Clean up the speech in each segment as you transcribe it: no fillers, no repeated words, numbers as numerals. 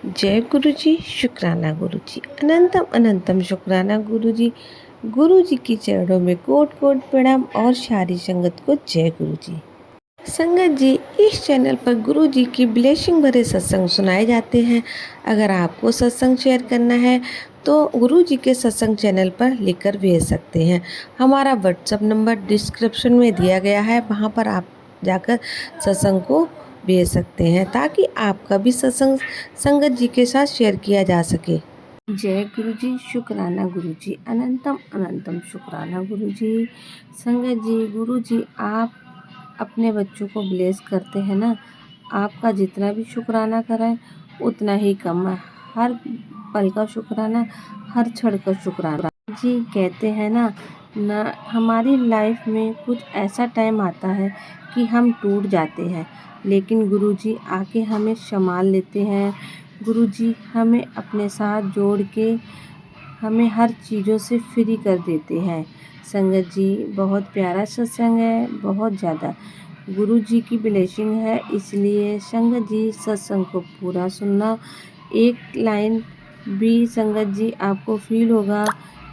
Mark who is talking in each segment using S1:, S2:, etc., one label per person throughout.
S1: जय गुरु जी, शुक्राना गुरु जी, अनंतम अनंतम शुक्राना गुरु जी। गुरु जी की चरणों में कोट कोट प्रणाम और सारी संगत को जय गुरु जी। संगत जी, इस चैनल पर गुरु जी की ब्लेसिंग भरे सत्संग सुनाए जाते हैं। अगर आपको सत्संग शेयर करना है तो गुरु जी के सत्संग चैनल पर लिखकर भेज सकते हैं। हमारा व्हाट्सएप नंबर डिस्क्रिप्शन में दिया गया है, वहाँ पर आप जाकर सत्संग को भेज सकते हैं ताकि आपका भी सत्संग संगत जी के साथ शेयर किया जा सके। जय गुरु जी, शुक्राना गुरु जी, अनंतम अनंतम शुक्राना गुरु जी। संगत जी, गुरु जी आप अपने बच्चों को ब्लेस करते हैं ना, आपका जितना भी शुक्राना करें उतना ही कम है। हर पल का शुक्राना, हर क्षण का शुक्राना। जी कहते हैं ना हमारी लाइफ में कुछ ऐसा टाइम आता है कि हम टूट जाते हैं, लेकिन गुरुजी आके हमें संभाल लेते हैं। गुरुजी हमें अपने साथ जोड़ के हमें हर चीज़ों से फ्री कर देते हैं। संगत जी बहुत प्यारा सत्संग है, बहुत ज़्यादा गुरु जी की ब्लेसिंग है, इसलिए संगत जी सत्संग को पूरा सुनना। एक लाइन भी संगत जी आपको फील होगा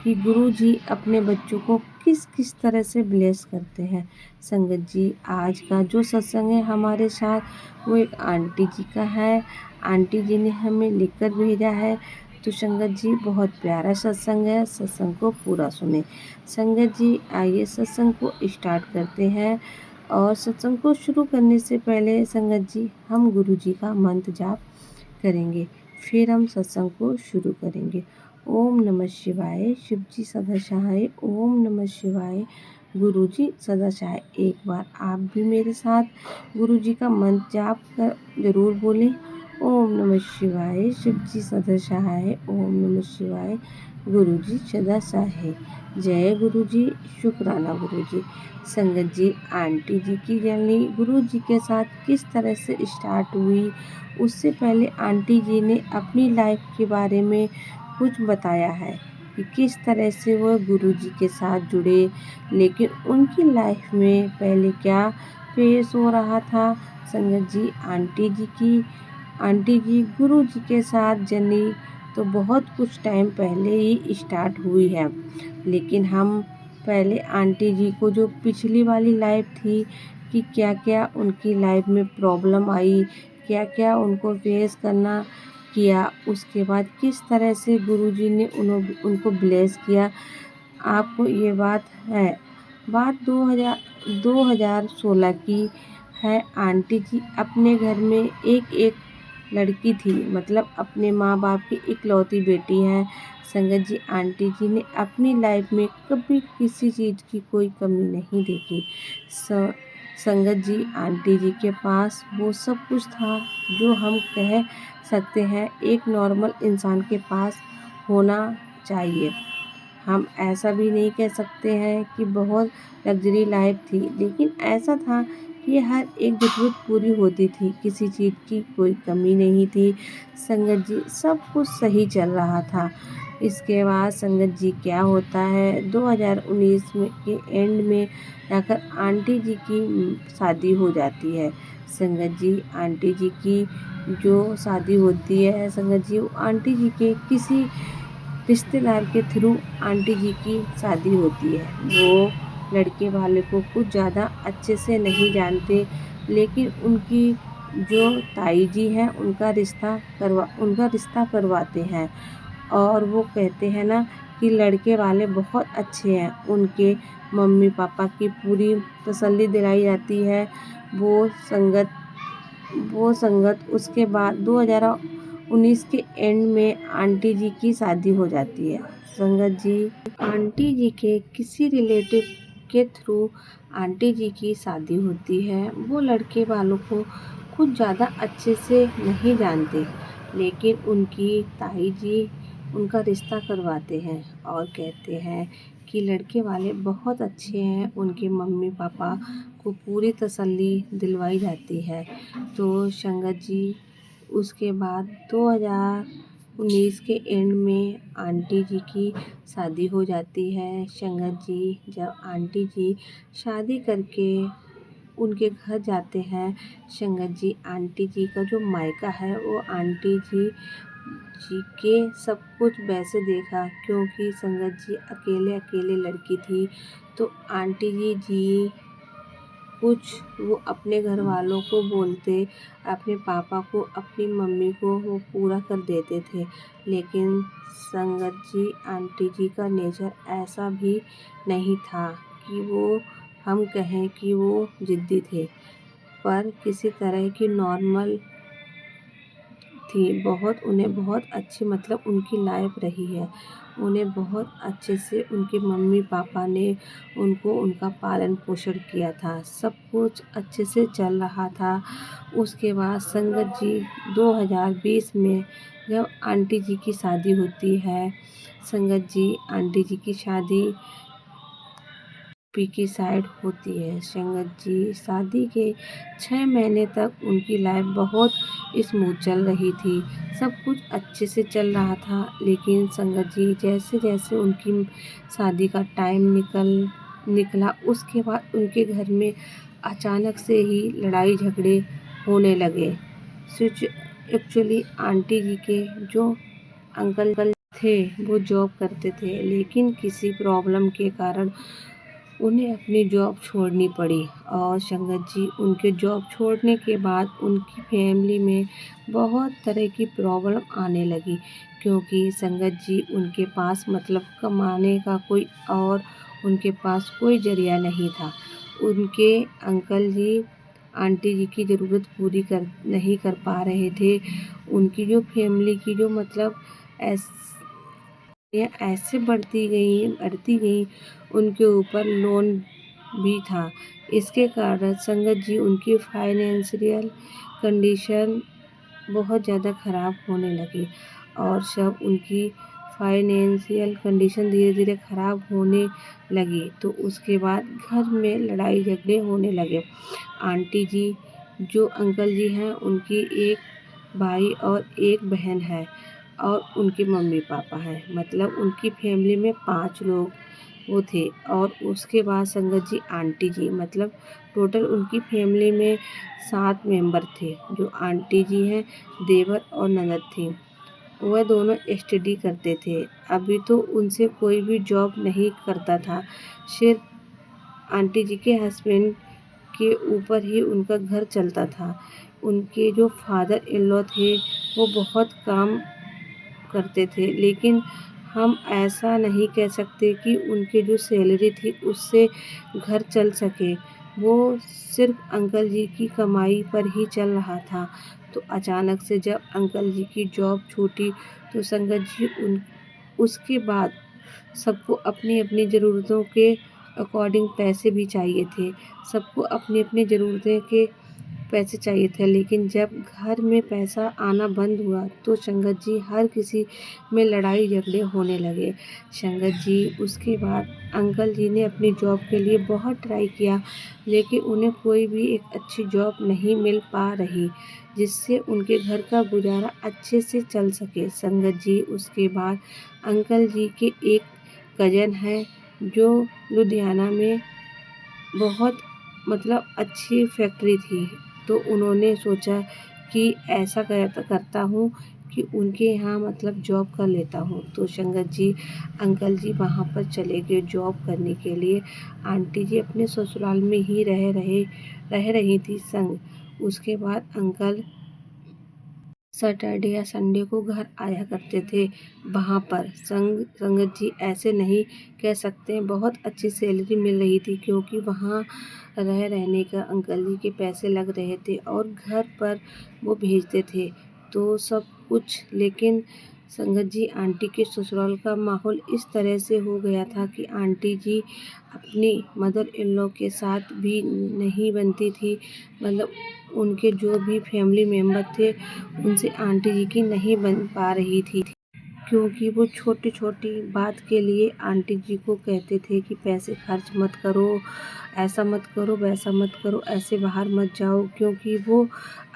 S1: कि गुरु जी अपने बच्चों को किस किस तरह से ब्लेस करते हैं। संगत जी आज का जो सत्संग है हमारे साथ वो एक आंटी जी का है। आंटी जी ने हमें लिखकर भेजा है। तो संगत जी बहुत प्यारा सत्संग है, सत्संग को पूरा सुने। संगत जी आइए सत्संग को स्टार्ट करते हैं। और सत्संग को शुरू करने से पहले संगत जी हम गुरु जी का मंत्र जाप करेंगे, फिर हम सत्संग को शुरू करेंगे। ओम नमः शिवाय, शिव जी सदा सहाय। ओम नमः शिवाय, गुरु जी सदा सहाय। एक बार आप भी मेरे साथ गुरु जी का मंत्र जाप कर जरूर बोलें। ओम नमः शिवाय, शिव जी सदा सहाय। ओम नमः शिवाय, गुरु जी सदा सहाय। जय गुरु जी, शुक्राना गुरु जी। संगत जी आंटी जी की जर्नी गुरु जी के साथ किस तरह से स्टार्ट हुई, उससे पहले आंटी जी ने अपनी लाइफ के बारे में कुछ बताया है कि किस तरह से वह गुरु जी के साथ जुड़े, लेकिन उनकी लाइफ में पहले क्या फेस हो रहा था। संगत जी आंटी जी गुरु जी के साथ जर्नी तो बहुत कुछ टाइम पहले ही स्टार्ट हुई है, लेकिन हम पहले आंटी जी को जो पिछली वाली लाइफ थी कि क्या क्या उनकी लाइफ में प्रॉब्लम आई, क्या क्या उनको फेस करना किया, उसके बाद किस तरह से गुरुजी ने उनको ब्लेस किया। आपको ये बात है, बात 2016 की है। आंटी जी अपने घर में एक लड़की थी, मतलब अपने माँ बाप की इकलौती बेटी है। संगत जी आंटी जी ने अपनी लाइफ में कभी किसी चीज़ की कोई कमी नहीं देखी। संगत जी आंटी जी के पास वो सब कुछ था जो हम कह सकते हैं एक नॉर्मल इंसान के पास होना चाहिए। हम ऐसा भी नहीं कह सकते हैं कि बहुत लग्जरी लाइफ थी, लेकिन ऐसा था कि हर एक ज़रूरत पूरी होती थी, किसी चीज़ की कोई कमी नहीं थी। संगत जी सब कुछ सही चल रहा था। इसके बाद संगत जी क्या होता है 2019 में के एंड में जाकर आंटी जी की शादी हो जाती है। संगत जी आंटी जी की जो शादी होती है, संगत जी आंटी जी के किसी रिश्तेदार के थ्रू आंटी जी की शादी होती है। वो लड़के वाले को कुछ ज़्यादा अच्छे से नहीं जानते, लेकिन उनकी जो ताई जी हैं उनका रिश्ता करवाते हैं। और वो कहते हैं ना कि लड़के वाले बहुत अच्छे हैं, उनके मम्मी पापा की पूरी तसल्ली दिलाई जाती है। वो संगत उसके बाद 2019 के एंड में आंटी जी की शादी हो जाती है। संगत जी आंटी जी के किसी रिलेटिव के थ्रू आंटी जी की शादी होती है। वो लड़के वालों को कुछ ज़्यादा अच्छे से नहीं जानते, लेकिन उनकी ताई जी उनका रिश्ता करवाते हैं और कहते हैं कि लड़के वाले बहुत अच्छे हैं। उनके मम्मी पापा को पूरी तसल्ली दिलवाई जाती है। तो संगत जी उसके बाद 2019 के एंड में आंटी जी की शादी हो जाती है। संगत जी जब आंटी जी शादी करके उनके घर जाते हैं संगत जी, आंटी जी का जो मायका है वो आंटी जी के सब कुछ वैसे देखा, क्योंकि संगत जी अकेले अकेले लड़की थी। तो आंटी जी कुछ वो अपने घर वालों को बोलते, अपने पापा को, अपनी मम्मी को वो पूरा कर देते थे। लेकिन संगत जी आंटी जी का नेचर ऐसा भी नहीं था कि वो हम कहें कि वो ज़िद्दी थे, पर किसी तरह की नॉर्मल थी। उन्हें बहुत अच्छी मतलब उनकी लाइफ रही है। उन्हें बहुत अच्छे से उनके मम्मी पापा ने उनको उनका पालन पोषण किया था। सब कुछ अच्छे से चल रहा था। उसके बाद संगत जी 2020 में जब आंटी जी की शादी होती है, संगत जी आंटी जी की शादी यूपी की साइड होती है। संगत जी शादी के 6 महीने तक उनकी लाइफ बहुत स्मूथ चल रही थी। सब कुछ अच्छे से चल रहा था। लेकिन संगत जी जैसे जैसे उनकी शादी का टाइम निकला, उसके बाद उनके घर में अचानक से ही लड़ाई झगड़े होने लगे। एक्चुअली आंटी जी के जो अंकल थे वो जॉब करते थे, लेकिन किसी प्रॉब्लम के कारण उन्हें अपनी जॉब छोड़नी पड़ी। और संगत जी उनके जॉब छोड़ने के बाद उनकी फैमिली में बहुत तरह की प्रॉब्लम आने लगी, क्योंकि संगत जी उनके पास मतलब कमाने का कोई और उनके पास कोई ज़रिया नहीं था। उनके अंकल जी आंटी जी की ज़रूरत पूरी नहीं कर पा रहे थे। उनकी जो फैमिली की जो मतलब ऐसे बढ़ती गई, उनके ऊपर लोन भी था। इसके कारण संगत जी उनकी फाइनेंशियल कंडीशन बहुत ज़्यादा ख़राब होने लगी। और जब उनकी फाइनेंशियल कंडीशन धीरे धीरे ख़राब होने लगी, तो उसके बाद घर में लड़ाई झगड़े होने लगे। आंटी जी जो अंकल जी हैं उनकी एक भाई और एक बहन है, और उनके मम्मी पापा हैं। मतलब उनकी फैमिली में 5 लोग वो थे। और उसके बाद संगत जी आंटी जी मतलब टोटल उनकी फैमिली में 7 मेंबर थे। जो आंटी जी हैं देवर और ननद थी, वह दोनों स्टडी करते थे। अभी तो उनसे कोई भी जॉब नहीं करता था, सिर्फ आंटी जी के हस्बैंड के ऊपर ही उनका घर चलता था। उनके जो फादर इन लॉ थे वो बहुत काम करते थे, लेकिन हम ऐसा नहीं कह सकते कि उनकी जो सैलरी थी उससे घर चल सके। वो सिर्फ अंकल जी की कमाई पर ही चल रहा था। तो अचानक से जब अंकल जी की जॉब छूटी, तो संगत जी उसके बाद सबको अपनी अपनी ज़रूरतों के अकॉर्डिंग पैसे भी चाहिए थे। सबको अपनी अपनी ज़रूरतें के पैसे चाहिए थे। लेकिन जब घर में पैसा आना बंद हुआ, तो संगत जी हर किसी में लड़ाई झगड़े होने लगे। संगत जी उसके बाद अंकल जी ने अपनी जॉब के लिए बहुत ट्राई किया, लेकिन उन्हें कोई भी एक अच्छी जॉब नहीं मिल पा रही, जिससे उनके घर का गुजारा अच्छे से चल सके। संगत जी उसके बाद अंकल जी के एक कज़न हैं जो लुधियाना में बहुत मतलब अच्छी फैक्ट्री थी। तो उन्होंने सोचा कि ऐसा करता हूँ कि उनके यहाँ मतलब जॉब कर लेता हूँ। तो संगत जी अंकल जी वहाँ पर चले गए जॉब करने के लिए। आंटी जी अपने ससुराल में ही रह रही थी संग। उसके बाद अंकल सैटरडे या संडे को घर आया करते थे। वहाँ पर संगत जी ऐसे नहीं कह सकते, बहुत अच्छी सैलरी मिल रही थी, क्योंकि वहाँ रहने का अंकल जी के पैसे लग रहे थे और घर पर वो भेजते थे, तो सब कुछ। लेकिन संगत जी आंटी के ससुराल का माहौल इस तरह से हो गया था कि आंटी जी अपनी मदर इन लॉ के साथ भी नहीं बनती थी। मतलब उनके जो भी फैमिली मेम्बर थे उनसे आंटी जी की नहीं बन पा रही थी, क्योंकि वो छोटी छोटी बात के लिए आंटी जी को कहते थे कि पैसे खर्च मत करो, ऐसा मत करो, वैसा मत करो, ऐसे बाहर मत जाओ। क्योंकि वो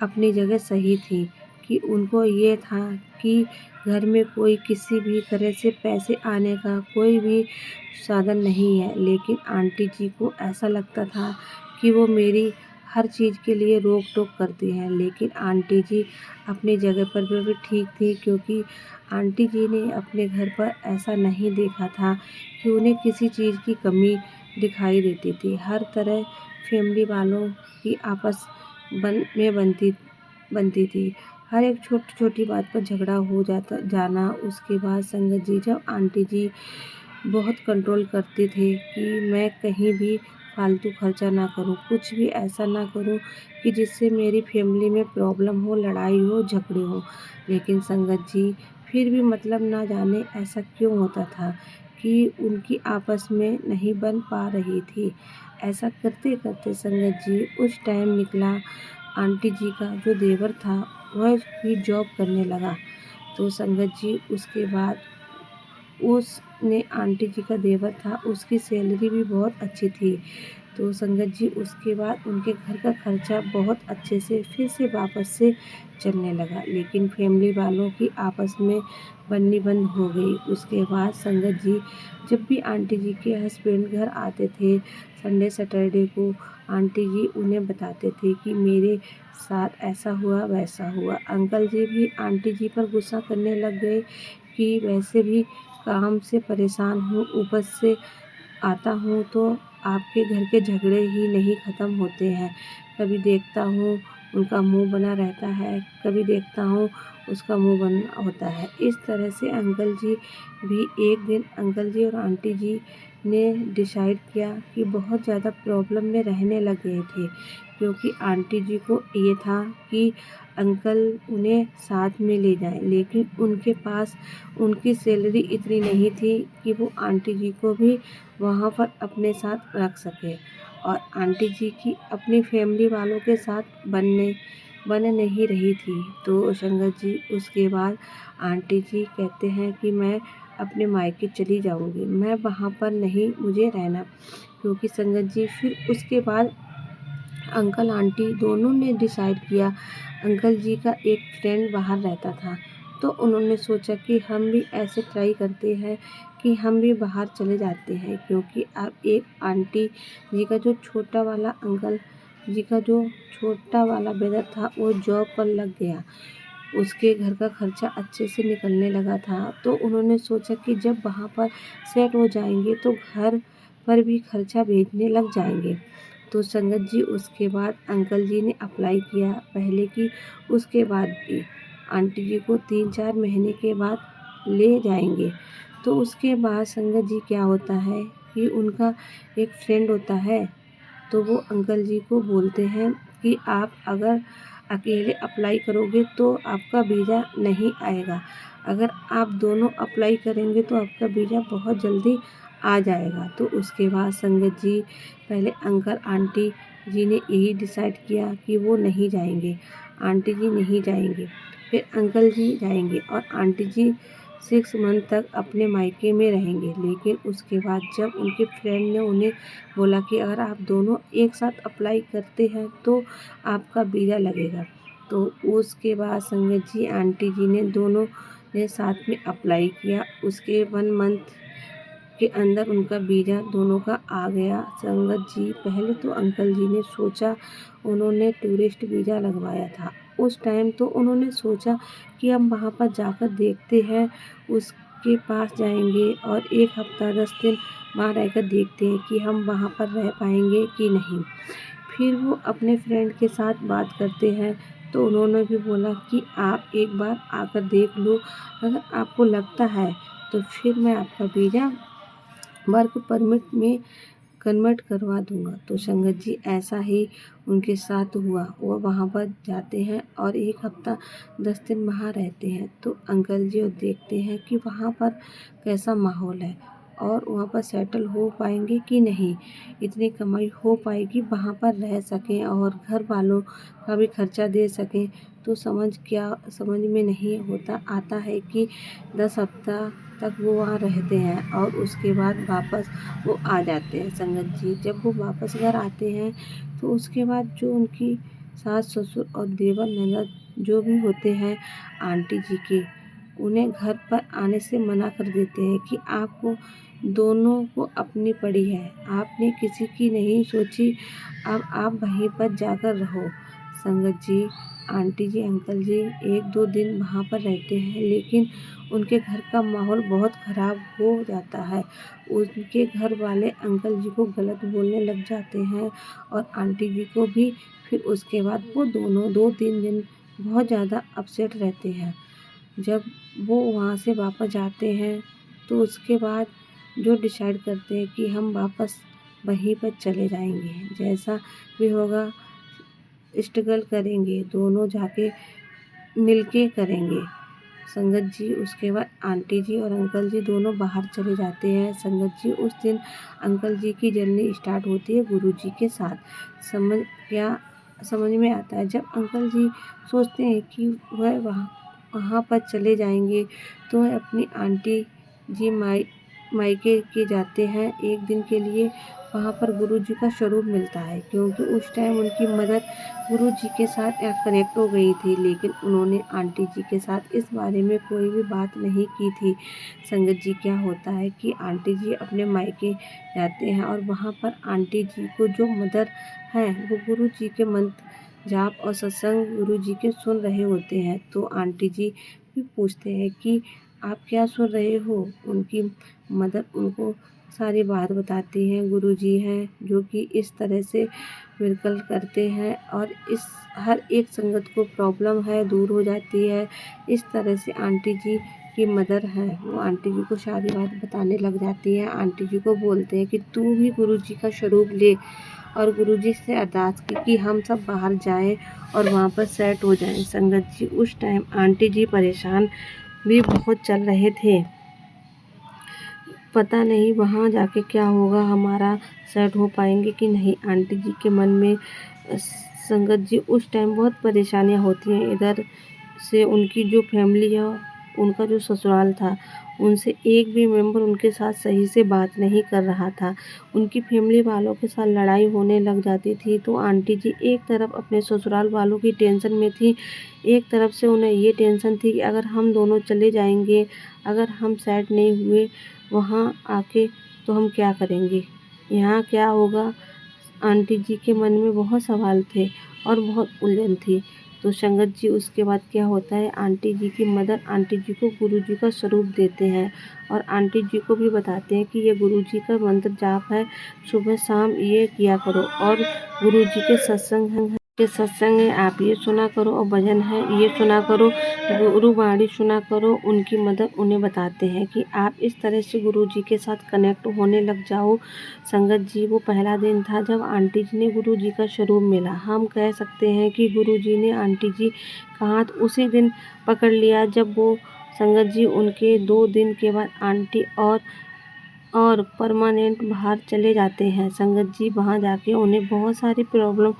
S1: अपनी जगह सही थी कि उनको ये था कि घर में कोई किसी भी तरह से पैसे आने का कोई भी साधन नहीं है। लेकिन आंटी जी को ऐसा लगता था कि वो मेरी हर चीज़ के लिए रोक टोक करती हैं। लेकिन आंटी जी अपनी जगह पर भी ठीक थी, क्योंकि आंटी जी ने अपने घर पर ऐसा नहीं देखा था कि उन्हें किसी चीज़ की कमी दिखाई देती थी। हर तरह फैमिली वालों की आपस बनती थी। हर एक छोटी छोटी बात पर झगड़ा हो जाना। उसके बाद संगत जी, जब आंटी जी बहुत कंट्रोल करते थे कि मैं कहीं भी फालतू खर्चा ना करूं, कुछ भी ऐसा ना करूं कि जिससे मेरी फैमिली में प्रॉब्लम हो, लड़ाई हो, झगड़े हो। लेकिन संगत जी फिर भी मतलब ना जाने ऐसा क्यों होता था कि उनकी आपस में नहीं बन पा रही थी। ऐसा करते करते संगत जी उस टाइम निकला, आंटी जी का जो देवर था वह भी जॉब करने लगा। तो संगत जी उसके बाद उसने आंटी जी का देवर था, उसकी सैलरी भी बहुत अच्छी थी। तो संगत जी उसके बाद उनके घर का खर्चा बहुत अच्छे से फिर से वापस से चलने लगा। लेकिन फैमिली वालों की आपस में बननी बंद हो गई। उसके बाद संगत जी जब भी आंटी जी के हस्बैंड घर आते थे संडे सैटरडे को, आंटी जी उन्हें बताते थे कि मेरे साथ ऐसा हुआ वैसा हुआ। अंकल जी भी आंटी जी पर गुस्सा करने लग गए कि वैसे भी काम से परेशान हूँ, ऊपर से आता हूँ तो आपके घर के झगड़े ही नहीं ख़त्म होते हैं। कभी देखता हूँ उनका मुंह बना रहता है, कभी देखता हूँ उसका मुंह बना होता है। इस तरह से अंकल जी भी एक दिन अंकल जी और आंटी जी ने डिसाइड किया कि बहुत ज़्यादा प्रॉब्लम में रहने लग गए थे, क्योंकि आंटी जी को ये था कि अंकल उन्हें साथ में ले जाएं। लेकिन उनके पास उनकी सैलरी इतनी नहीं थी कि वो आंटी जी को भी वहाँ पर अपने साथ रख सके, और आंटी जी की अपनी फैमिली वालों के साथ बन नहीं रही थी। तो संगत जी उसके बाद आंटी जी कहते हैं कि मैं अपने मायके चली जाऊंगी, मैं वहाँ पर नहीं मुझे रहना। क्योंकि संगत जी फिर उसके बाद अंकल आंटी दोनों ने डिसाइड किया। अंकल जी का एक फ्रेंड बाहर रहता था, तो उन्होंने सोचा कि हम भी ऐसे ट्राई करते हैं कि हम भी बाहर चले जाते हैं। क्योंकि अब एक आंटी जी का जो छोटा वाला अंकल जी का जो छोटा वाला ब्रदर था वो जॉब पर लग गया, उसके घर का खर्चा अच्छे से निकलने लगा था। तो उन्होंने सोचा कि जब वहाँ पर सेट हो जाएंगे तो घर पर भी खर्चा भेजने लग जाएंगे। तो संगत जी उसके बाद अंकल जी ने अप्लाई किया पहले की, उसके बाद भी आंटी जी को 3-4 महीने के बाद ले जाएंगे। तो उसके बाद संगत जी क्या होता है कि उनका एक फ्रेंड होता है, तो वो अंकल जी को बोलते हैं कि आप अगर अकेले अप्लाई करोगे तो आपका वीज़ा नहीं आएगा, अगर आप दोनों अप्लाई करेंगे तो आपका वीज़ा बहुत जल्दी आ जाएगा। तो उसके बाद संगत जी पहले अंकल आंटी जी ने यही डिसाइड किया कि वो नहीं जाएंगे, आंटी जी नहीं जाएंगे, फिर अंकल जी जाएंगे और आंटी जी 6 मंथ तक अपने मायके में रहेंगे। लेकिन उसके बाद जब उनके फ्रेंड ने उन्हें बोला कि अगर आप दोनों एक साथ अप्लाई करते हैं तो आपका वीज़ा लगेगा, तो उसके बाद संगत जी आंटी जी ने दोनों ने साथ में अप्लाई किया। उसके 1 मंथ के अंदर उनका वीज़ा दोनों का आ गया। संगत जी पहले तो अंकल जी ने सोचा, उन्होंने टूरिस्ट वीज़ा लगवाया था। उस टाइम तो उन्होंने सोचा कि हम वहाँ पर जाकर देखते हैं, उसके पास जाएंगे और 1 हफ्ता 10 दिन वहाँ रहकर देखते हैं कि हम वहाँ पर रह पाएंगे कि नहीं। फिर वो अपने फ्रेंड के साथ बात करते हैं, तो उन्होंने भी बोला कि आप एक बार आकर देख लो, अगर आपको लगता है तो फिर मैं आपका वीज़ा वर्क परमिट में कन्वर्ट करवा दूंगा। तो संगत जी ऐसा ही उनके साथ हुआ, वो वहाँ पर जाते हैं और 1 हफ्ता 10 दिन वहाँ रहते हैं। तो अंकल जी वो देखते हैं कि वहाँ पर कैसा माहौल है और वहाँ पर सेटल हो पाएंगे कि नहीं, इतनी कमाई हो पाएगी वहाँ पर रह सकें और घर वालों का भी खर्चा दे सकें। तो समझ में नहीं आता है कि 10 हफ्ता तक वो वहाँ रहते हैं और उसके बाद वापस वो आ जाते हैं। संगत जी जब वो वापस घर आते हैं तो उसके बाद जो उनकी सास ससुर और देवर ननद जो भी होते हैं आंटी जी के, उन्हें घर पर आने से मना कर देते हैं कि आपको दोनों को अपनी पड़ी है, आपने किसी की नहीं सोची, अब आप वहीं पर जाकर रहो। संगत जी, आंटी जी, अंकल जी 1-2 दिन वहाँ पर रहते हैं, लेकिन उनके घर का माहौल बहुत ख़राब हो जाता है। उनके घर वाले अंकल जी को गलत बोलने लग जाते हैं और आंटी जी को भी। फिर उसके बाद वो दोनों 2-3 दिन बहुत ज़्यादा अपसेट रहते हैं। जब वो वहाँ से वापस जाते हैं तो उसके बाद जो डिसाइड करते हैं कि हम वापस वहीं पर चले जाएंगे, जैसा भी होगा स्ट्रगल करेंगे, दोनों जाके मिलके करेंगे। संगत जी, उसके बाद आंटी जी और अंकल जी दोनों बाहर चले जाते हैं। संगत जी, उस दिन अंकल जी की जर्नी स्टार्ट होती है गुरु जी के साथ। समझ में आता है, जब अंकल जी सोचते हैं कि वह वहाँ पर चले जाएंगे तो वह अपनी आंटी जी मायके के जाते हैं 1 दिन के लिए। वहाँ पर गुरु जी का स्वरूप मिलता है, क्योंकि उस टाइम उनकी मदर गुरु जी के साथ कनेक्ट हो गई थी, लेकिन उन्होंने आंटी जी के साथ इस बारे में कोई भी बात नहीं की थी। संगत जी, क्या होता है कि आंटी जी अपने मायके जाते हैं और वहाँ पर आंटी जी को जो मदर हैं वो गुरु जी के मंत्र जाप और सत्संग गुरु जी के सुन रहे होते हैं। तो आंटी जी भी पूछते हैं कि आप क्या सुन रहे हो। उनकी मदर उनको सारी बात बताती हैं। गुरु जी हैं जो कि इस तरह से मिरेकल करते हैं और इस हर एक संगत को प्रॉब्लम है दूर हो जाती है। इस तरह से आंटी जी की मदर है, वो आंटी जी को सारी बात बताने लग जाती है। आंटी जी को बोलते हैं कि तू भी गुरु जी का स्वरूप ले और गुरु जी से अरदास की कि हम सब बाहर जाएं और वहाँ पर सेट हो जाएं। संगत जी, उस टाइम आंटी जी परेशान भी बहुत चल रहे थे। पता नहीं वहाँ जाके क्या होगा, हमारा सेट हो पाएंगे कि नहीं। आंटी जी के मन में संगत जी उस टाइम बहुत परेशानियाँ होती हैं। इधर से उनकी जो फैमिली है, उनका जो ससुराल था, उनसे एक भी मेंबर उनके साथ सही से बात नहीं कर रहा था। उनकी फैमिली वालों के साथ लड़ाई होने लग जाती थी। तो आंटी जी एक तरफ अपने ससुराल वालों की टेंशन में थी, एक तरफ से उन्हें ये टेंशन थी कि अगर हम दोनों चले जाएंगे, अगर हम सेट नहीं हुए वहाँ आके तो हम क्या करेंगे, यहाँ क्या होगा। आंटी जी के मन में बहुत सवाल थे और बहुत उलझन थी। तो संगत जी, उसके बाद क्या होता है, आंटी जी की मदर आंटी जी को गुरु जी का स्वरूप देते हैं और आंटी जी को भी बताते हैं कि ये गुरु जी का मंत्र जाप है, सुबह शाम ये किया करो और गुरु जी के सत्संग है आप ये सुना करो और भजन है ये सुना करो, गुरुवाणी सुना करो। उनकी मदर उन्हें बताते हैं कि आप इस तरह से गुरु जी के साथ कनेक्ट होने लग जाओ। संगत जी, वो पहला दिन था जब आंटी जी ने गुरु जी का स्वरूप मिला। हम कह सकते हैं कि गुरु जी ने आंटी जी का हाथ उसी दिन पकड़ लिया जब वो संगत जी उनके 2 दिन के बाद आंटी और परमानेंट बाहर चले जाते हैं। संगत जी, वहाँ जाके उन्हें बहुत सारी प्रॉब्लम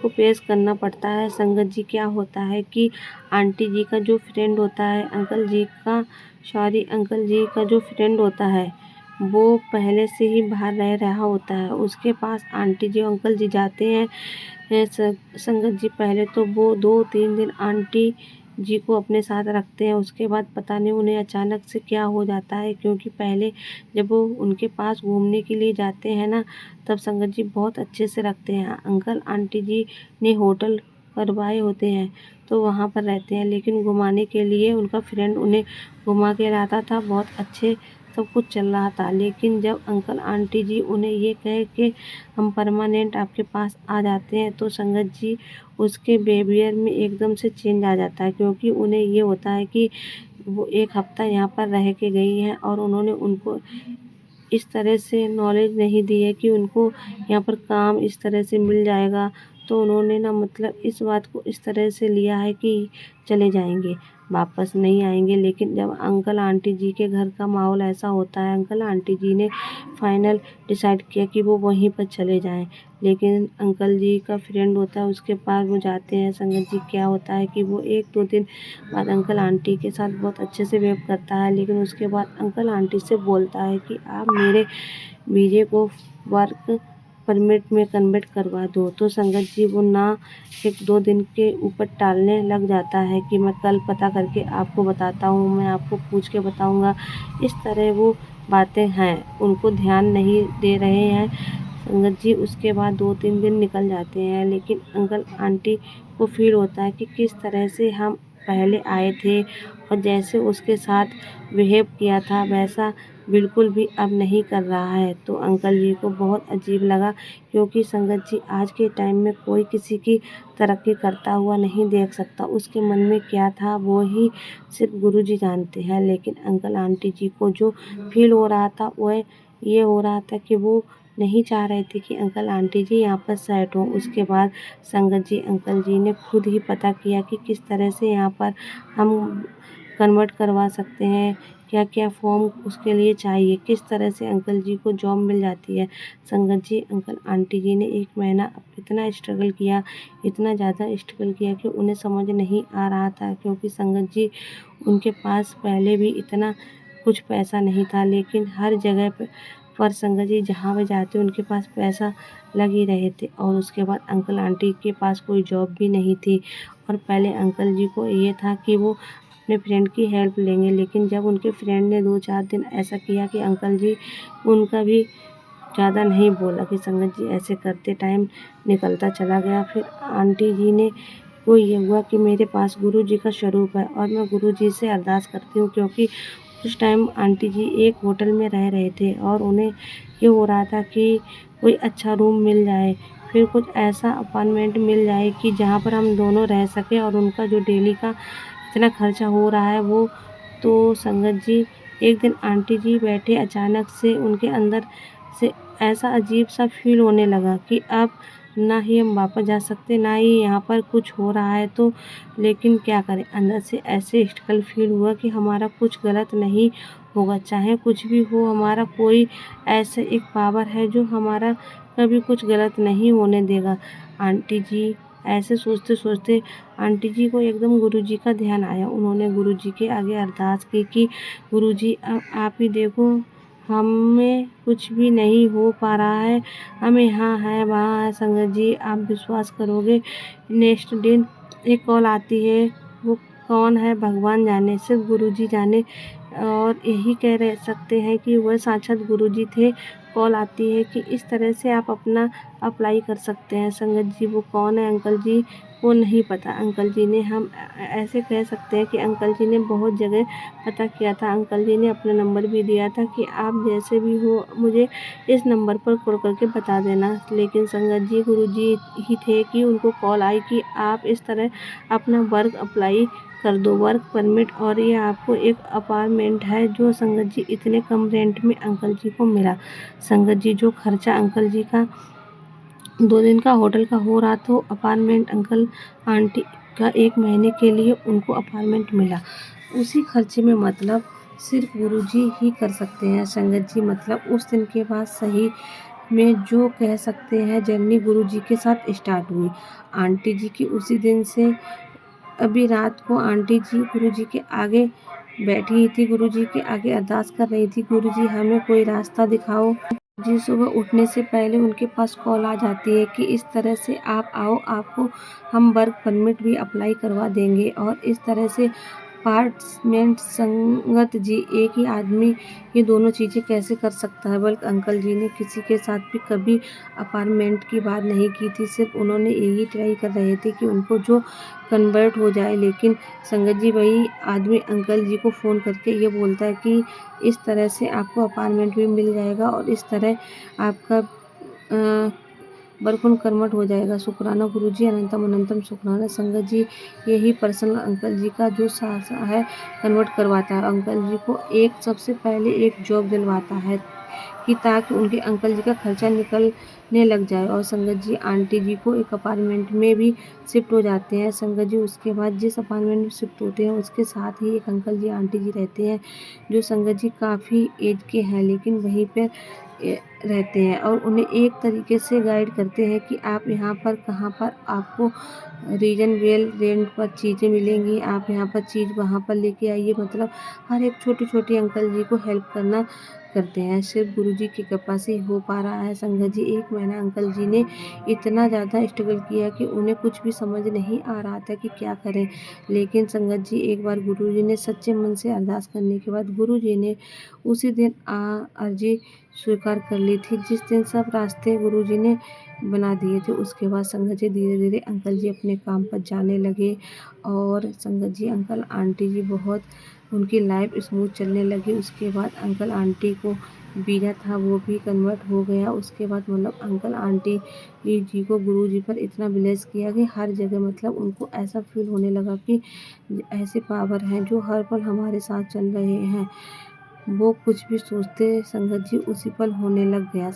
S1: को फेस करना पड़ता है। संगत जी, क्या होता है कि आंटी जी का जो फ्रेंड होता है, अंकल जी का जो फ्रेंड होता है, वो पहले से ही बाहर रह रहा होता है। उसके पास आंटी जी और अंकल जी जाते हैं। संगत जी, पहले तो वो 2-3 दिन आंटी जी को अपने साथ रखते हैं। उसके बाद पता नहीं उन्हें अचानक से क्या हो जाता है, क्योंकि पहले जब वो उनके पास घूमने के लिए जाते हैं ना, तब संगत जी बहुत अच्छे से रखते हैं। अंकल आंटी जी ने होटल करवाए होते हैं तो वहाँ पर रहते हैं, लेकिन घुमाने के लिए उनका फ्रेंड उन्हें घुमा के लाता था। बहुत अच्छे सब कुछ चल रहा था, लेकिन जब अंकल आंटी जी उन्हें ये कहे कि हम परमानेंट आपके पास आ जाते हैं, तो संगत जी उसके बिहेवियर में एकदम से चेंज आ जाता है, क्योंकि उन्हें ये होता है कि वो 1 हफ्ता यहाँ पर रह के गई हैं और उन्होंने उनको इस तरह से नॉलेज नहीं दी है कि उनको यहाँ पर काम इस तरह से मिल जाएगा। तो उन्होंने ना मतलब इस बात को इस तरह से लिया है कि चले जाएंगे, वापस नहीं आएंगे। लेकिन जब अंकल आंटी जी के घर का माहौल ऐसा होता है, अंकल आंटी जी ने फाइनल डिसाइड किया कि वो वहीं पर चले जाएं। लेकिन अंकल जी का फ्रेंड होता है, उसके पास वो जाते हैं। संगत जी, क्या होता है कि वो 1-2 दिन बाद अंकल आंटी के साथ बहुत अच्छे से बिहेव करता है, लेकिन उसके बाद अंकल आंटी से बोलता है कि आप मेरे वीजे को वर्क परमिट में कन्वर्ट करवा दो। तो संगत जी वो ना 1-2 दिन के ऊपर टालने लग जाता है कि मैं कल पता करके आपको बताता हूँ, मैं आपको पूछ के बताऊँगा। इस तरह वो बातें हैं, उनको ध्यान नहीं दे रहे हैं संगत जी। उसके बाद 2-3 दिन निकल जाते हैं, लेकिन अंकल आंटी को फील होता है कि किस तरह से हम पहले आए थे और जैसे उसके साथ बिहेव किया था वैसा बिल्कुल भी अब नहीं कर रहा है। तो अंकल जी को बहुत अजीब लगा, क्योंकि संगत जी आज के टाइम में कोई किसी की तरक्की करता हुआ नहीं देख सकता। उसके मन में क्या था वो ही सिर्फ गुरुजी जानते हैं। लेकिन अंकल आंटी जी को जो फील हो रहा था वह ये हो रहा था कि वो नहीं चाह रहे थे कि अंकल आंटी जी यहाँ पर सेट हों। उसके बाद संगत जी अंकल जी ने खुद ही पता किया कि किस तरह से यहाँ पर हम कन्वर्ट करवा सकते हैं, क्या क्या फॉर्म उसके लिए चाहिए, किस तरह से अंकल जी को जॉब मिल जाती है। संगत जी अंकल आंटी जी ने 1 महीना इतना स्ट्रगल किया, इतना ज़्यादा स्ट्रगल किया कि उन्हें समझ नहीं आ रहा था, क्योंकि संगत जी उनके पास पहले भी इतना कुछ पैसा नहीं था, लेकिन हर जगह पर संगत जी जहाँ भी जाते उनके पास पैसा लग ही रहे थे। और उसके बाद अंकल आंटी के पास कोई जॉब भी नहीं थी। और पहले अंकल जी को ये था कि वो अपने फ्रेंड की हेल्प लेंगे, लेकिन जब उनके फ्रेंड ने 2-4 दिन ऐसा किया कि अंकल जी उनका भी ज़्यादा नहीं बोला कि संगत जी ऐसे करते टाइम निकलता चला गया। फिर आंटी जी ने को ये हुआ कि मेरे पास गुरु जी का स्वरूप है और मैं गुरु जी से अरदास करती हूँ, क्योंकि उस टाइम आंटी जी एक होटल में रह रहे थे और उन्हें ये हो रहा था कि कोई अच्छा रूम मिल जाए, फिर कुछ ऐसा अपार्टमेंट मिल जाए कि जहाँ पर हम दोनों रह सकें और उनका जो डेली का इतना खर्चा हो रहा है वो। तो संगत जी एक दिन आंटी जी बैठे, अचानक से उनके अंदर से ऐसा अजीब सा फील होने लगा कि अब ना ही हम वापस जा सकते, ना ही यहाँ पर कुछ हो रहा है। तो लेकिन क्या करें, अंदर से ऐसे स्ट्रगल फील हुआ कि हमारा कुछ गलत नहीं होगा, चाहे कुछ भी हो। हमारा कोई ऐसे एक पावर है जो हमारा कभी कुछ गलत नहीं होने देगा। आंटी जी ऐसे सोचते सोचते आंटी जी को एकदम गुरुजी का ध्यान आया। उन्होंने गुरुजी के आगे अरदास की कि गुरुजी अब आप ही देखो, हमें कुछ भी नहीं हो पा रहा है, हम यहाँ हैं वहाँ है। संगत जी आप विश्वास करोगे, नेक्स्ट दिन एक कॉल आती है, वो कौन है भगवान जाने, सिर्फ गुरुजी जाने, और यही कह रह सकते हैं कि वह साक्षात गुरुजी थे। कॉल आती है कि इस तरह से आप अपना अप्लाई कर सकते हैं। संगत जी वो कौन है अंकल जी वो नहीं पता। अंकल जी ने हम ऐसे कह सकते हैं कि अंकल जी ने बहुत जगह पता किया था। अंकल जी ने अपना नंबर भी दिया था कि आप जैसे भी हो मुझे इस नंबर पर कॉल करके बता देना। लेकिन संगत जी गुरुजी ही थे कि उनको कॉल आई कि आप इस तरह अपना वर्क अप्लाई कर दो, वर्क परमिट, और ये आपको एक अपार्टमेंट है जो संगत जी इतने कम रेंट में अंकल जी को मिला। संगत जी जो खर्चा अंकल जी का 2 दिन का होटल का हो रहा था, अपार्टमेंट अंकल आंटी का 1 महीने के लिए उनको अपार्टमेंट मिला। उसी खर्चे में मतलब सिर्फ गुरुजी ही कर सकते हैं संगत जी। मतलब उस दिन के बाद सही में जो कह सकते हैं जर्नी गुरुजी के साथ स्टार्ट हुई। आंटी जी की उसी दिन से अभी रात को आंटी जी गुरुजी के आगे बैठी थी, गुरुजी के आगे अरदास कर रही थी, गुरुजी हमें कोई रास्ता दिखाओ। जी सुबह उठने से पहले उनके पास कॉल आ जाती है कि इस तरह से आप आओ, आपको हम वर्क परमिट भी अप्लाई करवा देंगे। और इस तरह से अपार्टमेंट संगत जी एक ही आदमी ये दोनों चीज़ें कैसे कर सकता है। बल्कि अंकल जी ने किसी के साथ भी कभी अपार्टमेंट की बात नहीं की थी, सिर्फ उन्होंने यही ट्राई कर रहे थे कि उनको जो कन्वर्ट हो जाए। लेकिन संगत जी वही आदमी अंकल जी को फ़ोन करके ये बोलता है कि इस तरह से आपको अपार्टमेंट भी मिल जाएगा और इस तरह आपका वर्क कन्वर्ट हो जाएगा। शुक्राना गुरुजी, अनंतम अनंतम शुक्राना। संगत जी यही पर्सनल अंकल जी का जो सासा है कन्वर्ट करवाता है। अंकल जी को एक सबसे पहले एक जॉब दिलवाता है कि ताकि उनके अंकल जी का खर्चा निकलने लग जाए। और संगत जी आंटी जी को एक अपार्टमेंट में भी शिफ्ट हो जाते हैं। संगत जी उसके बाद जिस अपार्टमेंट में शिफ्ट होते हैं उसके साथ ही एक अंकल जी आंटी जी रहते हैं, जो संगत जी काफ़ी एज के हैं, लेकिन वहीं पर रहते हैं और उन्हें एक तरीके से गाइड करते हैं कि आप यहाँ पर कहाँ पर आपको रीजनेबल रेंट पर चीज़ें मिलेंगी, आप यहाँ पर चीज़ वहाँ पर लेके आइए। मतलब हर एक छोटी छोटी अंकल जी को हेल्प करना करते हैं। सिर्फ गुरुजी की कृपा से ही हो पा रहा है संगत जी। 1 महीना अंकल जी ने इतना ज़्यादा स्ट्रगल किया कि उन्हें कुछ भी समझ नहीं आ रहा था कि क्या करें। लेकिन संगत जी एक बार गुरुजी ने सच्चे मन से अरदास करने के बाद गुरुजी ने उसी दिन अर्जी स्वीकार कर ली थी, जिस दिन सब रास्ते गुरुजी ने बना दिए थे। उसके बाद संगत जी धीरे-धीरे अंकल जी अपने काम पर जाने लगे और संगत जी अंकल आंटी जी बहुत उनकी लाइफ स्मूथ चलने लगी। उसके बाद अंकल आंटी को वीज़ा था वो भी कन्वर्ट हो गया। उसके बाद मतलब अंकल आंटी जी को गुरुजी पर इतना ब्लेस किया कि हर जगह मतलब उनको ऐसा फ़ील होने लगा कि ऐसे पावर हैं जो हर पल हमारे साथ चल रहे हैं। वो कुछ भी सोचते संगत जी उसी पल होने लग गया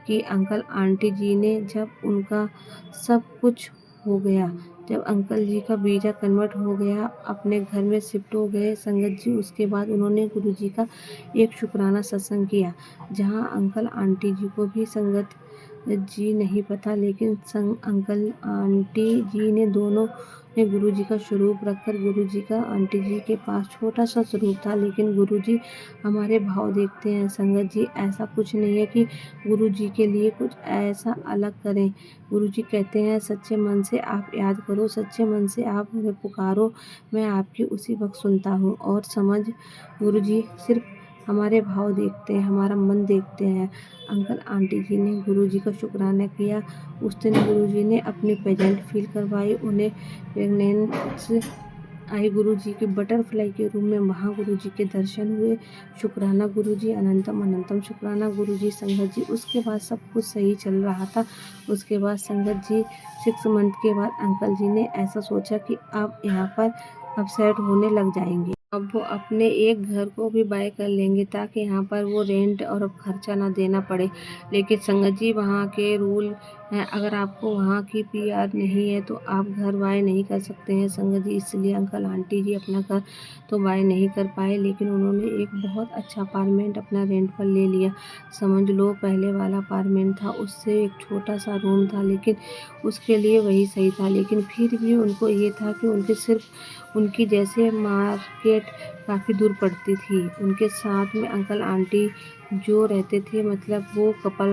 S1: कि अंकल आंटी जी ने जब उनका सब कुछ हो गया, जब अंकल जी का वीज़ा कन्वर्ट हो गया, अपने घर में शिफ्ट हो गए संगत जी, उसके बाद उन्होंने गुरुजी का एक शुक्राना सत्संग किया, जहाँ अंकल आंटी जी को भी संगत जी नहीं पता, लेकिन अंकल आंटी जी ने दोनों ने गुरुजी का स्वरूप रखकर गुरुजी का आंटी जी के पास छोटा सा स्वरूप था, लेकिन गुरुजी हमारे भाव देखते हैं संगत जी। ऐसा कुछ नहीं है कि गुरुजी के लिए कुछ ऐसा अलग करें। गुरुजी कहते हैं सच्चे मन से आप याद करो, सच्चे मन से आप मुझे पुकारो, मैं आपकी उसी वक्त सुनता हूँ और समझ। गुरुजी सिर्फ हमारे भाव देखते हैं, हमारा मन देखते हैं। अंकल आंटी जी ने गुरुजी का शुक्राना किया। उस दिन गुरुजी ने अपनी प्रेजेंट फील करवाई, उन्हें प्रेगनेंस आई गुरुजी के बटरफ्लाई के रूम में, वहाँ गुरुजी के दर्शन हुए। शुक्राना गुरुजी, अनंतम अनंतम शुक्राना गुरुजी। संगत जी उसके बाद सब कुछ सही चल रहा था। उसके बाद संगत जी 6 मंथ के बाद अंकल जी ने ऐसा सोचा कि अब यहाँ पर अब सेट होने लग जाएंगे। अब वो अपने एक घर को भी बाय कर लेंगे ताकि यहाँ पर वो रेंट और अब खर्चा ना देना पड़े। लेकिन संगत जी वहाँ के रूल हैं, अगर आपको वहाँ की पीआर नहीं है तो आप घर बाय नहीं कर सकते हैं संगत जी। इसलिए अंकल आंटी जी अपना घर तो बाय नहीं कर पाए, लेकिन उन्होंने एक बहुत अच्छा अपार्टमेंट अपना रेंट पर ले लिया। समझ लो पहले वाला अपार्टमेंट था उससे एक छोटा सा रूम था, लेकिन उसके लिए वही सही था। लेकिन फिर भी उनको ये था कि उनके सिर्फ उनकी जैसे मार्केट काफ़ी दूर पड़ती थी। उनके साथ में अंकल आंटी जो रहते थे मतलब वो कपल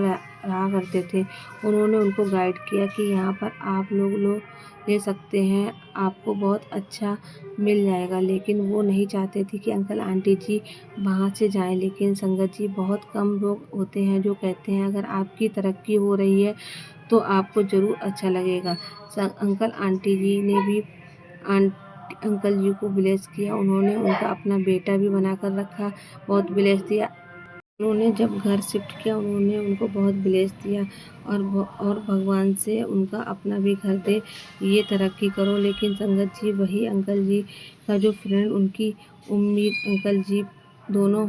S1: रहा करते थे। उन्होंने उनको गाइड किया कि यहाँ पर आप लोग ले सकते हैं, आपको बहुत अच्छा मिल जाएगा। लेकिन वो नहीं चाहते थे कि अंकल आंटी जी वहाँ से जाएं। लेकिन संगत जी बहुत कम लोग होते हैं जो कहते हैं अगर आपकी तरक्की हो रही है तो आपको ज़रूर अच्छा लगेगा। अंकल आंटी जी ने भी अंकल जी को ब्लेस किया। उन्होंने उनका अपना बेटा भी बना कर रखा, बहुत ब्लेस दिया। उन्होंने जब घर शिफ्ट किया उन्होंने उनको बहुत ब्लेस दिया और भगवान से उनका अपना भी घर दे, ये तरक्की करो। लेकिन संगत जी वही अंकल जी का जो फ्रेंड उनकी उम्मीद अंकल जी दोनों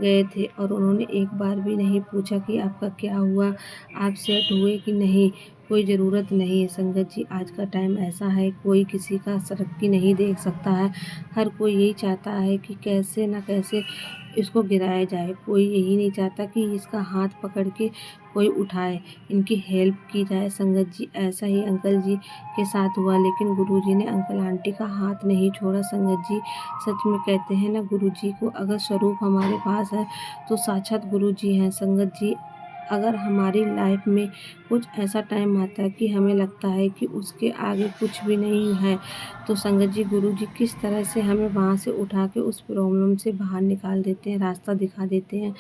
S1: गए थे और उन्होंने एक बार भी नहीं पूछा कि आपका क्या हुआ, आप सेट हुए कि नहीं। कोई ज़रूरत नहीं है संगत जी, आज का टाइम ऐसा है कोई किसी का तरक्की नहीं देख सकता है। हर कोई यही चाहता है कि कैसे ना कैसे इसको गिराया जाए। कोई यही नहीं चाहता कि इसका हाथ पकड़ के कोई उठाए, इनकी हेल्प की जाए संगत जी। ऐसा ही अंकल जी के साथ हुआ, लेकिन गुरुजी ने अंकल आंटी का हाथ नहीं छोड़ा संगत जी। सच में कहते हैं ना गुरुजी को अगर स्वरूप हमारे पास है तो साक्षात गुरुजी हैं संगत जी। अगर हमारी लाइफ में कुछ ऐसा टाइम आता है कि हमें लगता है कि उसके आगे कुछ भी नहीं है, तो संगत जी गुरुजी किस तरह से हमें वहाँ से उठा के उस प्रॉब्लम से बाहर निकाल देते हैं, रास्ता दिखा देते हैं।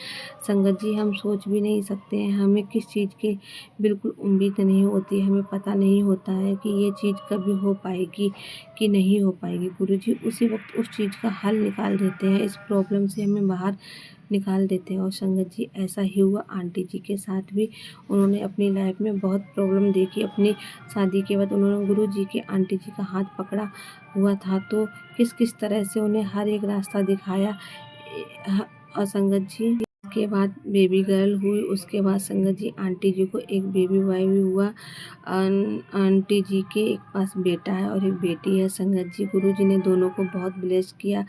S1: संगत जी हम सोच भी नहीं सकते हैं, हमें किस चीज़ की बिल्कुल उम्मीद नहीं होती, हमें पता नहीं होता है कि ये चीज़ कभी हो पाएगी कि नहीं हो पाएगी। गुरुजी उसी वक्त उस चीज़ का हल निकाल देते हैं, इस प्रॉब्लम से हमें बाहर निकाल देते हैं। और संगत जी ऐसा ही हुआ आंटी जी के साथ भी। उन्होंने अपनी लाइफ में बहुत प्रॉब्लम देखी। अपनी शादी के बाद उन्होंने गुरुजी के आंटी जी का हाथ पकड़ा हुआ था, तो किस किस तरह से उन्हें हर एक रास्ता दिखाया। और संगत जी के बाद बेबी गर्ल हुई, उसके बाद संगत जी आंटी जी को एक बेबी बॉय भी हुआ। आंटी जी के एक पास बेटा है और एक बेटी है। संगत जी गुरुजी ने दोनों को बहुत ब्लेस किया।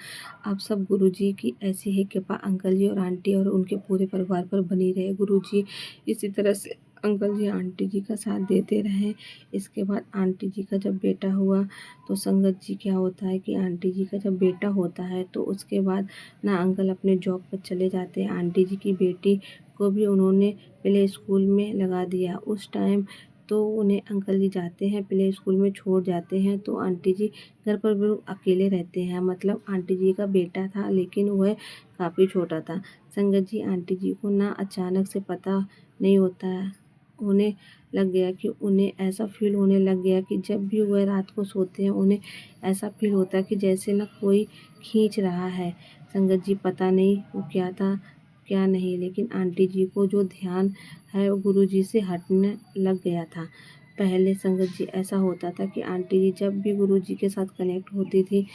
S1: आप सब गुरुजी की ऐसी ही कृपा अंकल जी और आंटी और उनके पूरे परिवार पर बनी रहे। गुरुजी इसी तरह से अंकल जी आंटी जी का साथ देते रहे। इसके बाद आंटी जी का जब बेटा हुआ तो संगत जी क्या होता है कि आंटी जी का जब बेटा होता है तो उसके बाद ना अंकल अपने जॉब पर चले जाते हैं। आंटी जी की बेटी को भी उन्होंने प्ले स्कूल में लगा दिया। उस टाइम तो उन्हें अंकल जी जाते हैं प्ले स्कूल में छोड़ जाते हैं तो आंटी जी घर पर भी अकेले रहते हैं। मतलब आंटी जी का बेटा था लेकिन वह काफ़ी छोटा था। संगत जी आंटी जी को ना अचानक से पता नहीं होता है, उन्हें लग गया कि उन्हें ऐसा फील होने लग गया कि जब भी वह रात को सोते हैं उन्हें ऐसा फील होता है कि जैसे ना कोई खींच रहा है। संगत जी पता नहीं वो क्या था क्या नहीं, लेकिन आंटी जी को जो ध्यान है वो गुरुजी से हटने लग गया था। पहले संगत जी ऐसा होता था कि आंटी जी जब भी गुरुजी के साथ कनेक्ट होती थी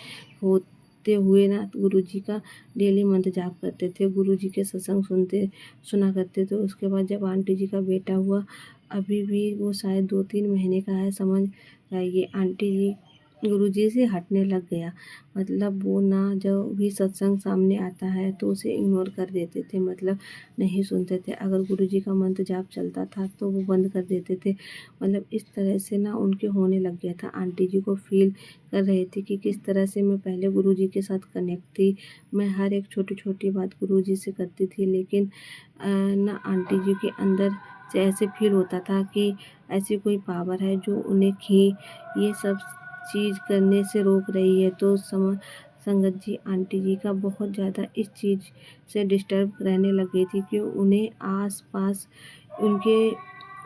S1: होते हुए ना गुरुजी का डेली मंत्र जाप करते थे, गुरुजी के सत्संग सुना करते थे। उसके बाद जब आंटी जी का बेटा हुआ, अभी भी वो शायद 2-3 महीने का है, समझ जाइए आंटी जी गुरुजी से हटने लग गया। मतलब वो ना जब भी सत्संग सामने आता है तो उसे इग्नोर कर देते थे, मतलब नहीं सुनते थे। अगर गुरुजी का मंत्र जाप चलता था तो वो बंद कर देते थे। मतलब इस तरह से ना उनके होने लग गया था। आंटी जी को फील कर रही थी कि किस तरह से मैं पहले गुरुजी के साथ कनेक्ट थी। मैं हर एक छोटी-छोटी बात गुरुजी से करती थी, लेकिन ना आंटी जी के अंदर से ऐसे फील होता था कि ऐसी कोई पावर है जो उन्हें ये सब चीज़ करने से रोक रही है। तो संगत जी आंटी जी का बहुत ज़्यादा इस चीज़ से डिस्टर्ब रहने लग गई थी कि उन्हें आस-पास उनके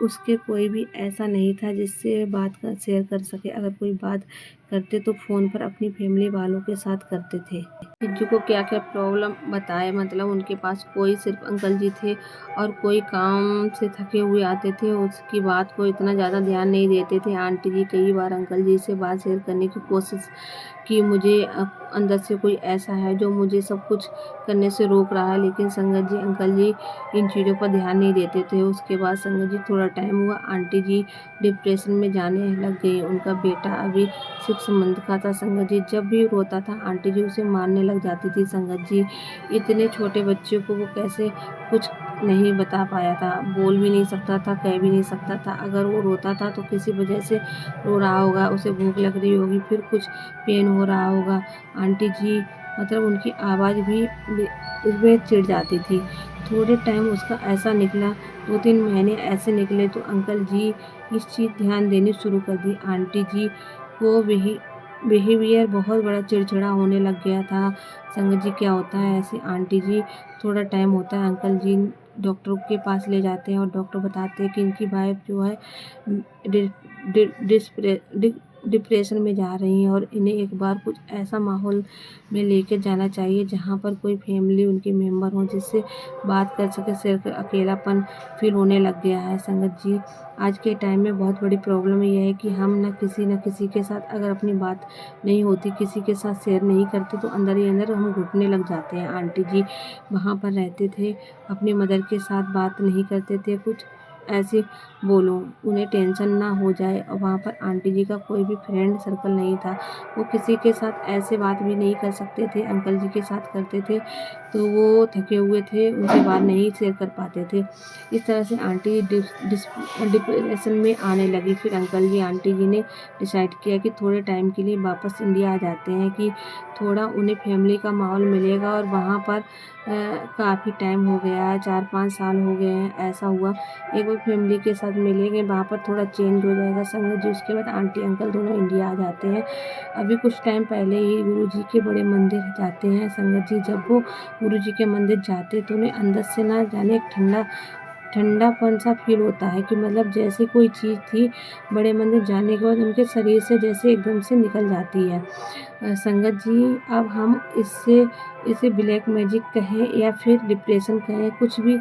S1: उसके कोई भी ऐसा नहीं था जिससे बात शेयर कर सके। अगर कोई बात करते तो फ़ोन पर अपनी फैमिली वालों के साथ करते थे। बिज्जू को क्या-क्या प्रॉब्लम बताए, मतलब उनके पास कोई सिर्फ अंकल जी थे और कोई काम से थके हुए आते थे, उसकी बात को इतना ज़्यादा ध्यान नहीं देते थे। आंटी जी कई बार अंकल जी से बात शेयर करने की कोशिश कि मुझे अंदर से कोई ऐसा है जो मुझे सब कुछ करने से रोक रहा है, लेकिन संगत जी अंकल जी इन चीज़ों पर ध्यान नहीं देते थे। उसके बाद संगत जी थोड़ा टाइम हुआ, आंटी जी डिप्रेशन में जाने लग गई। उनका बेटा अभी 6 मंथ का था। संगत जी जब भी रोता था आंटी जी उसे मारने लग जाती थी। संगत जी इतने छोटे बच्चे को वो कैसे कुछ नहीं बता पाया था, बोल भी नहीं सकता था, कह भी नहीं सकता था। अगर वो रोता था तो किसी वजह से रो रहा होगा, उसे भूख लग रही होगी, फिर कुछ पेन हो रहा होगा। आंटी जी मतलब उनकी आवाज़ भी उसमें चिढ़ जाती थी। थोड़े टाइम उसका ऐसा निकला, 2-3 महीने ऐसे निकले तो अंकल जी इस चीज़ ध्यान देनी शुरू कर दी। आंटी जी को बिहेवियर बहुत बड़ा चिड़चिड़ा होने लग गया था। संगत जी क्या होता है ऐसे आंटी जी थोड़ा टाइम होता है अंकल जी डॉक्टर के पास ले जाते हैं और डॉक्टर बताते हैं कि इनकी वाइफ जो है डि- डि- डिस्प्रे डि- डिप्रेशन में जा रही हैं और इन्हें एक बार कुछ ऐसा माहौल में लेके जाना चाहिए जहाँ पर कोई फैमिली उनके मेंबर हों जिससे बात कर सके। सिर्फ अकेलापन फील होने लग गया है। संगत जी आज के टाइम में बहुत बड़ी प्रॉब्लम ये है कि हम न किसी के साथ अगर अपनी बात नहीं होती, किसी के साथ शेयर नहीं करते तो अंदर ही अंदर हम घुटने लग जाते हैं। आंटी जी वहाँ पर रहते थे, अपनी मदर के साथ बात नहीं करते थे, कुछ ऐसे बोलो उन्हें टेंशन ना हो जाए। और वहाँ पर आंटी जी का कोई भी फ्रेंड सर्कल नहीं था, वो किसी के साथ ऐसे बात भी नहीं कर सकते थे। अंकल जी के साथ करते थे तो वो थके हुए थे, उनसे बात नहीं शेयर कर पाते थे। इस तरह से आंटी डिप्रेशन में आने लगी। फिर अंकल जी आंटी जी ने डिसाइड किया कि थोड़े टाइम के लिए वापस इंडिया आ जाते हैं कि थोड़ा उन्हें फैमिली का माहौल मिलेगा। और वहाँ पर काफ़ी टाइम हो गया है, 4-5 साल हो गए हैं, ऐसा हुआ। एक बार फैमिली के साथ मिलेंगे, वहाँ पर थोड़ा चेंज हो जाएगा संगत जी। उसके बाद आंटी अंकल दोनों इंडिया आ जाते हैं। अभी कुछ टाइम पहले ही गुरुजी के बड़े मंदिर जाते हैं संगत जी। जब वो गुरुजी के मंदिर जाते तो उन्हें अंदर से ना जाने एक ठंडापन सा फील होता है कि मतलब जैसे कोई चीज़ थी बड़े मंदिर जाने के बाद उनके शरीर से जैसे एकदम से निकल जाती है। संगत जी अब हम इसे ब्लैक मैजिक कहें या फिर डिप्रेशन कहें, कुछ भी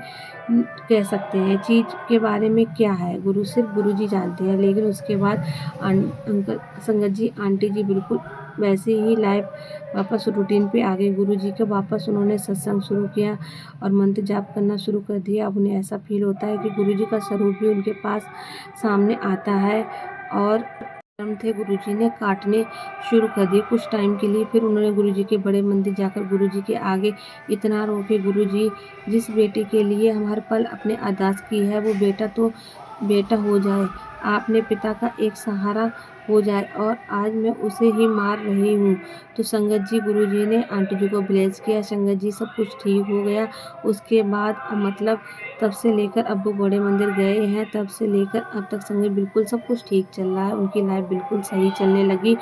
S1: कह सकते हैं। चीज़ के बारे में क्या है सिर्फ गुरु जी जानते हैं। लेकिन उसके बाद अंकल संगत जी आंटी जी बिल्कुल वैसे ही लाइफ वापस रूटीन पे आ गई। गुरु जी का वापस उन्होंने सत्संग शुरू किया और मंत्र जाप करना शुरू कर दिया। अब उन्हें ऐसा फील होता है कि गुरु जी का स्वरूप भी उनके पास सामने आता है और थे गुरुजी ने काटने शुरू कर दिए कुछ टाइम के लिए। फिर उन्होंने गुरुजी के बड़े मंदिर जाकर गुरुजी के आगे इतना रो के गुरुजी जिस बेटे के लिए हम हर पल अपने अरदास की है वो बेटा तो बेटा हो जाए, अपने पिता का एक सहारा हो जाए और आज मैं उसे ही मार रही हूँ। तो संगत जी गुरुजी ने आंटी जी को ब्लेस किया। संगत जी सब कुछ ठीक हो गया। उसके बाद मतलब तब से लेकर अब वो बड़े मंदिर गए हैं, तब से लेकर अब तक संगत बिल्कुल सब कुछ ठीक चल रहा है। उनकी लाइफ बिल्कुल सही चलने लगी।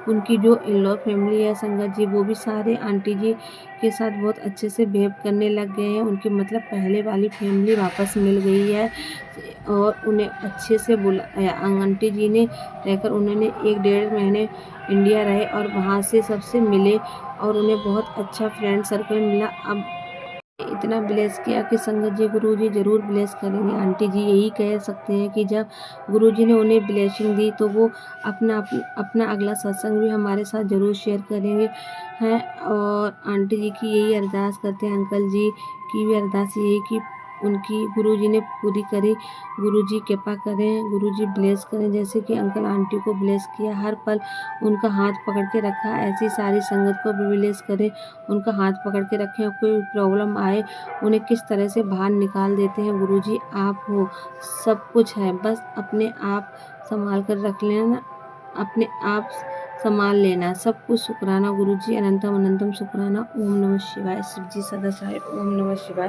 S1: उनकी जो इन लॉ फैमिली है संगत जी, वो भी सारे आंटी जी के साथ बहुत अच्छे से बिहेव करने लग गए हैं। उनकी मतलब पहले वाली फैमिली वापस मिल गई है और उन्हें अच्छे से बुलाया। आंटी जी ने रहकर उन्होंने 1 डेढ़ महीने इंडिया रहे और वहाँ से सबसे मिले और उन्हें बहुत अच्छा फ्रेंड सर्कल मिला। अब इतना ब्लेस किया कि संगत जी गुरुजी ज़रूर ब्लेस करेंगे। आंटी जी यही कह सकते हैं कि जब गुरुजी ने उन्हें ब्लेसिंग दी तो वो अपना अगला सत्संग भी हमारे साथ ज़रूर शेयर करेंगे हैं। और आंटी जी की यही अरदास करते हैं, अंकल जी की भी अरदास यही कि उनकी गुरुजी ने पूरी करी। गुरुजी कृपा करें, गुरुजी ब्लेस करें, जैसे कि अंकल आंटी को ब्लेस किया, हर पल उनका हाथ पकड़ के रखा। ऐसी सारी संगत को भी ब्लेस करें, उनका हाथ पकड़ के रखें और कोई प्रॉब्लम आए उन्हें किस तरह से बाहर निकाल देते हैं। गुरुजी आप हो, सब कुछ है, बस अपने आप संभाल कर रख लेना, अपने आप संभाल लेना, सब कुछ शुक्राना। गुरुजी अनंतम अनंतम शुक्राना। ओम नमः शिवाय। शिव जी सदा सहाय। ओम नमः शिवाय।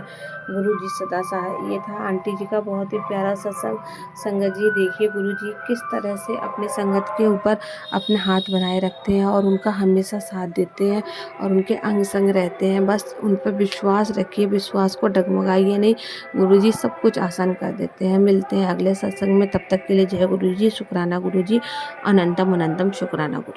S1: गुरुजी सदा सहाय। ये था आंटी जी का बहुत ही प्यारा सत्संग। संगत जी देखिए गुरुजी किस तरह से अपने संगत के ऊपर अपना हाथ बनाए रखते हैं और उनका हमेशा साथ देते हैं और उनके अंग संग रहते हैं। बस उन पर विश्वास रखिए, विश्वास को डगमगाइए नहीं, गुरुजी सब कुछ आसान कर देते हैं। मिलते हैं अगले सत्संग में, तब तक के लिए जय गुरुजी। शुक्राना गुरुजी। अनंतम अनंतम शुक्राना गुरुजी।